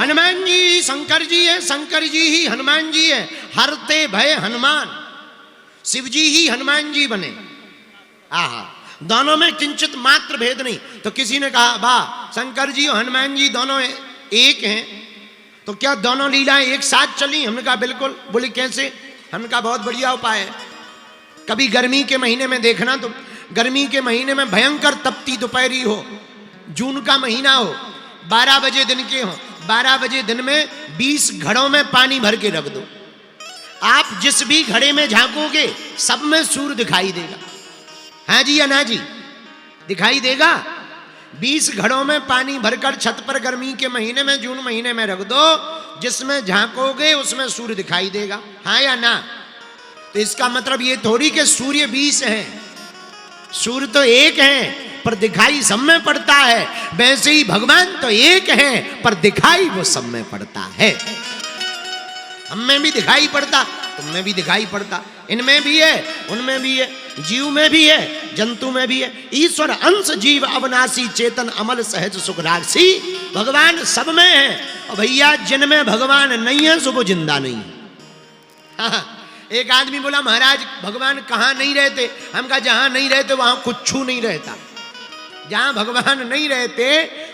हनुमान जी शंकर जी है, शंकर जी ही हनुमान जी है। हरते भय हनुमान, शिव जी ही हनुमान जी बने। आहा, दोनों में किंचित मात्र भेद नहीं। तो किसी ने कहा वाह, शंकर जी और हनुमान जी दोनों एक हैं, तो क्या दोनों लीलाएं एक साथ चली? हमने कहा बिल्कुल। बोले कैसे? हमने कहा बहुत बढ़िया उपाय है। कभी गर्मी के महीने में देखना, तो गर्मी के महीने में भयंकर तपती दोपहरी हो, जून का महीना हो, 12 बजे दिन के हो, 12 बजे दिन में 20 घड़ों में पानी भर के रख दो। आप जिस भी घड़े में झांकोगे सब में सूर्य दिखाई देगा। हाँ जी या ना जी? दिखाई देगा। 20 घड़ों में पानी भरकर छत पर गर्मी के महीने में, जून महीने में रख दो, जिसमें झांकोगे उसमें सूर्य दिखाई देगा। हाँ या ना? तो इसका मतलब ये थोड़ी कि सूर्य 20 हैं, सूर्य तो एक है पर दिखाई सब में पड़ता है। वैसे ही भगवान तो एक है पर दिखाई वो सब में पड़ता है। हम में भी दिखाई पड़ता, तुम में भी दिखाई पड़ता, इनमें भी है, उनमें भी है, जीव में भी है, जंतु में भी है। ईश्वर अंश जीव अविनाशी चेतन अमल सहज सुख राक्षी। भगवान सब में है। और भैया जिनमें भगवान नहीं है सो वो जिंदा नहीं है। हाँ, एक आदमी बोला महाराज भगवान कहाँ नहीं रहते? हम कहा जहां नहीं रहते वहां कुछ नहीं रहता। जहां भगवान नहीं रहते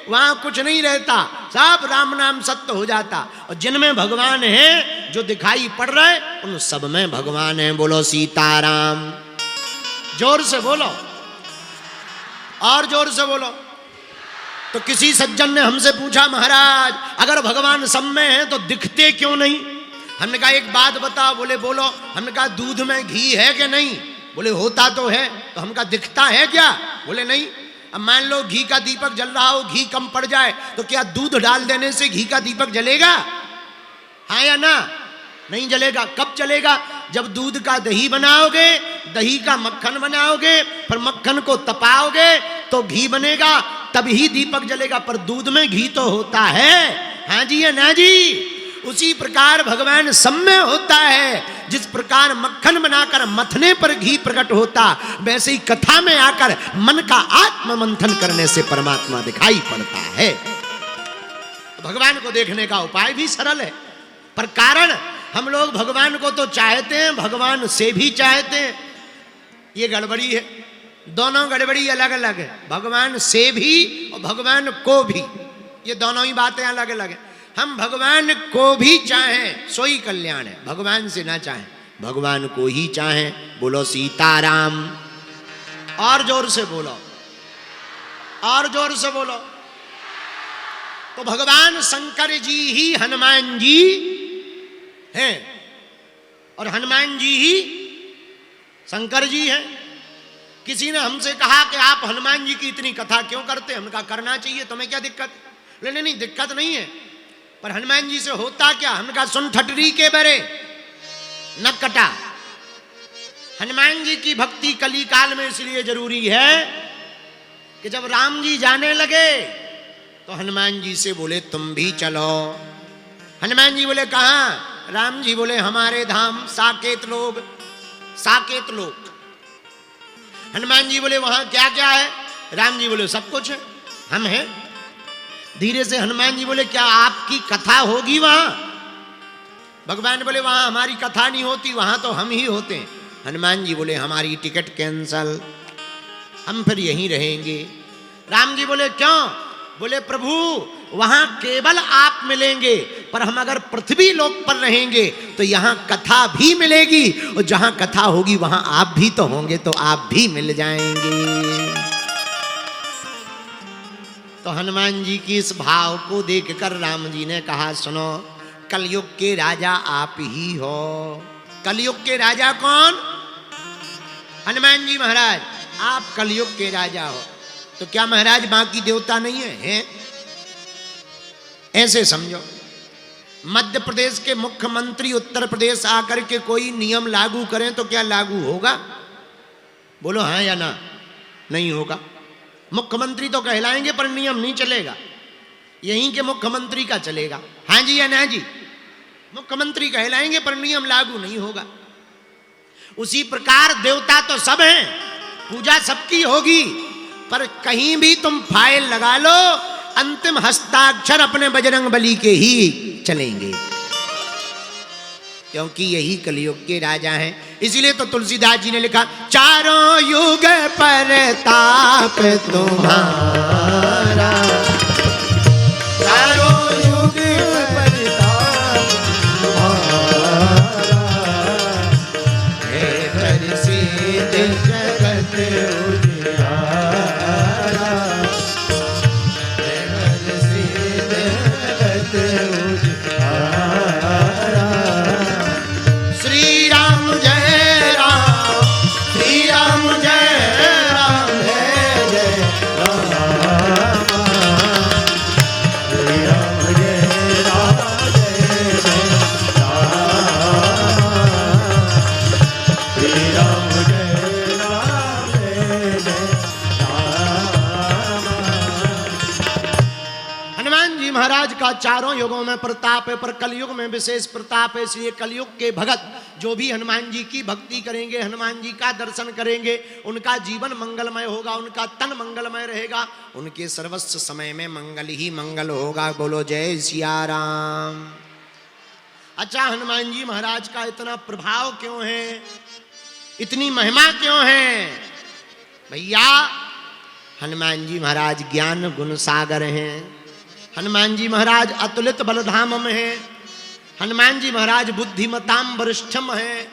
वहां कुछ नहीं रहता, सब राम नाम सत्य हो जाता। और जिनमें भगवान है, जो दिखाई पड़ रहा है, उन सब में भगवान है। बोलो सीताराम। जोर से बोलो, और जोर से बोलो। तो किसी सज्जन ने हमसे पूछा महाराज अगर भगवान सब में है तो दिखते क्यों नहीं? हमने कहा एक बात बताओ। बोले बोलो। हमने कहा दूध में घी है कि नहीं? बोले होता तो है। तो हम कहा दिखता है क्या? बोले नहीं। अब मान लो घी का दीपक जल रहा हो, घी कम पड़ जाए, तो क्या दूध डाल देने से घी का दीपक जलेगा? हाँ या ना? नहीं जलेगा। कब जलेगा? जब दूध का दही बनाओगे, दही का मक्खन बनाओगे, फिर मक्खन को तपाओगे तो घी बनेगा, तभी दीपक जलेगा। पर दूध में घी तो होता है। हाँ जी या ना जी? उसी प्रकार भगवान सब में होता है। जिस प्रकार मक्खन बनाकर मथने पर घी प्रकट होता, वैसे ही कथा में आकर मन का आत्म मंथन करने से परमात्मा दिखाई पड़ता है। भगवान को देखने का उपाय भी सरल है, पर कारण हम लोग भगवान को तो चाहते हैं, भगवान से भी चाहते हैं। ये गड़बड़ी है। दोनों गड़बड़ी अलग अलग है। भगवान से भी और भगवान को भी, ये दोनों ही बातें अलग अलग है। हम भगवान को भी चाहें सो ही कल्याण है। भगवान से ना चाहें, भगवान को ही चाहें। बोलो सीताराम। और जोर से बोलो, और जोर से बोलो। तो भगवान शंकर जी ही हनुमान जी हैं, और हनुमान जी ही शंकर जी हैं। किसी ने हमसे कहा कि आप हनुमान जी की इतनी कथा क्यों करते? हमने कहा करना चाहिए, तुम्हें क्या दिक्कत? नहीं नहीं दिक्कत नहीं है, पर हनुमान जी से होता क्या? हमने कहा सुन ठटरी के बरे न कटा। हनुमान जी की भक्ति कली काल में इसलिए जरूरी है कि जब राम जी जाने लगे तो हनुमान जी से बोले तुम भी चलो। हनुमान जी बोले कहां? राम जी बोले हमारे धाम साकेत लोग, साकेत लोग। हनुमान जी बोले वहां क्या क्या है? राम जी बोले सब कुछ है, हम हैं। धीरे से हनुमान जी बोले क्या आपकी कथा होगी वहां? भगवान बोले वहां हमारी कथा नहीं होती, वहां तो हम ही होते हैं। हनुमान जी बोले हमारी टिकट कैंसल, हम फिर यहीं रहेंगे। राम जी बोले क्यों? बोले प्रभु वहां केवल आप मिलेंगे, पर हम अगर पृथ्वी लोक पर रहेंगे तो यहां कथा भी मिलेगी, और जहां कथा होगी वहां आप भी तो होंगे, तो आप भी मिल जाएंगे। तो हनुमान जी की इस भाव को देखकर राम जी ने कहा सुनो, कलयुग के राजा आप ही हो। कलयुग के राजा कौन? हनुमान जी महाराज, आप कलयुग के राजा हो। तो क्या महाराज बाकी देवता नहीं है? हैं? ऐसे समझो, मध्य प्रदेश के मुख्यमंत्री उत्तर प्रदेश आकर के कोई नियम लागू करें तो क्या लागू होगा? बोलो हाँ या ना? नहीं होगा। मुख्यमंत्री तो कहलाएंगे पर नियम नहीं चलेगा, यहीं के मुख्यमंत्री का चलेगा। हाँ जी या ना जी? मुख्यमंत्री कहलाएंगे पर नियम लागू नहीं होगा। उसी प्रकार देवता तो सब हैं, पूजा सबकी होगी, पर कहीं भी तुम फाइल लगा लो, अंतिम हस्ताक्षर अपने बजरंग बली के ही चलेंगे, क्योंकि यही कलयुग के राजा हैं। इसीलिए तो तुलसीदास जी ने लिखा, चारों युग परताप तुम्हारा, चारों युग परताप तुम्हारा, हे प्रसिद्ध जगत उजियारा, हे प्रसिद्ध जगत उजियारा। श्री राम जय राम, श्री राम जय राम, जय जय राम, श्री राम जय राम, जय जय राम, श्री राम जय राम, जय जय राम। हनुमान जी महाराज का चारों युगों में प्रताप है, पर कलयुग में विशेष प्रताप है। इसलिए कलयुग के भगत जो भी हनुमान जी की भक्ति करेंगे, हनुमान जी का दर्शन करेंगे, उनका जीवन मंगलमय होगा, उनका तन मंगलमय रहेगा, उनके सर्वस्व समय में मंगल ही मंगल होगा। बोलो जय सिया राम। अच्छा, हनुमान जी महाराज का इतना प्रभाव क्यों है, इतनी महिमा क्यों है? भैया, हनुमान जी महाराज ज्ञान गुण सागर हैं। हनुमान जी महाराज अतुलित बलधाम में हैं। हनुमान जी महाराज बुद्धिमताम वरिष्ठम हैं।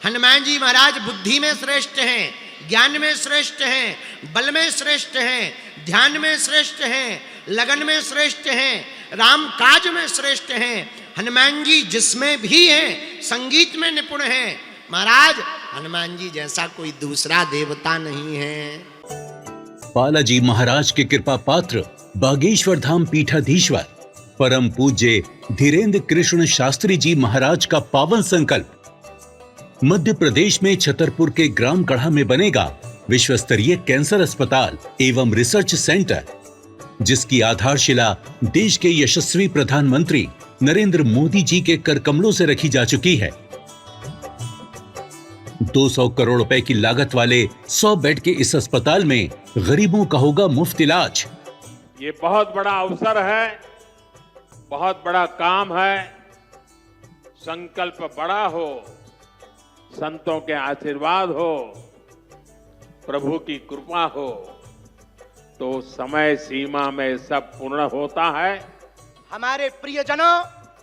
हनुमान जी महाराज बुद्धि में श्रेष्ठ हैं, ज्ञान में श्रेष्ठ हैं, बल में श्रेष्ठ हैं, ध्यान में श्रेष्ठ हैं, लगन में श्रेष्ठ हैं, राम काज में श्रेष्ठ हैं। हनुमान जी जिसमें भी हैं, संगीत में निपुण हैं। महाराज, हनुमान जी जैसा कोई दूसरा देवता नहीं है। बालाजी महाराज के कृपा पात्र बागेश्वर धाम पीठाधीश्वर परम पूज्य धीरेन्द्र कृष्ण शास्त्री जी महाराज का पावन संकल्प। मध्य प्रदेश में छतरपुर के ग्राम गढ़ा में बनेगा विश्व स्तरीय कैंसर अस्पताल एवं रिसर्च सेंटर, जिसकी आधारशिला देश के यशस्वी प्रधानमंत्री नरेंद्र मोदी जी के कर कमलों से रखी जा चुकी है। 200 करोड़ रुपए की लागत वाले 100 बेड के इस अस्पताल में गरीबों का होगा मुफ्त इलाज। ये बहुत बड़ा अवसर है, बहुत बड़ा काम है। संकल्प बड़ा हो, संतों के आशीर्वाद हो, प्रभु की कृपा हो, तो समय सीमा में सब पूर्ण होता है। हमारे प्रियजनों,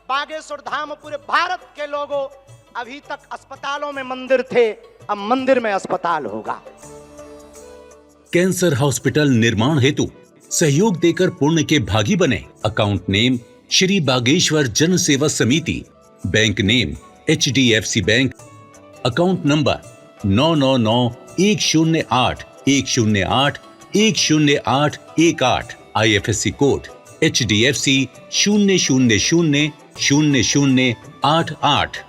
बागेश्वर धाम पूरे भारत के लोगों, अभी तक अस्पतालों में मंदिर थे, अब मंदिर में अस्पताल होगा। कैंसर हॉस्पिटल निर्माण हेतु सहयोग देकर पुण्य के भागी बने। अकाउंट नेम श्री बागेश्वर जन सेवा समिति, bank name HDFC bank, account number 999108108108, IFSC code HDFC 0000088।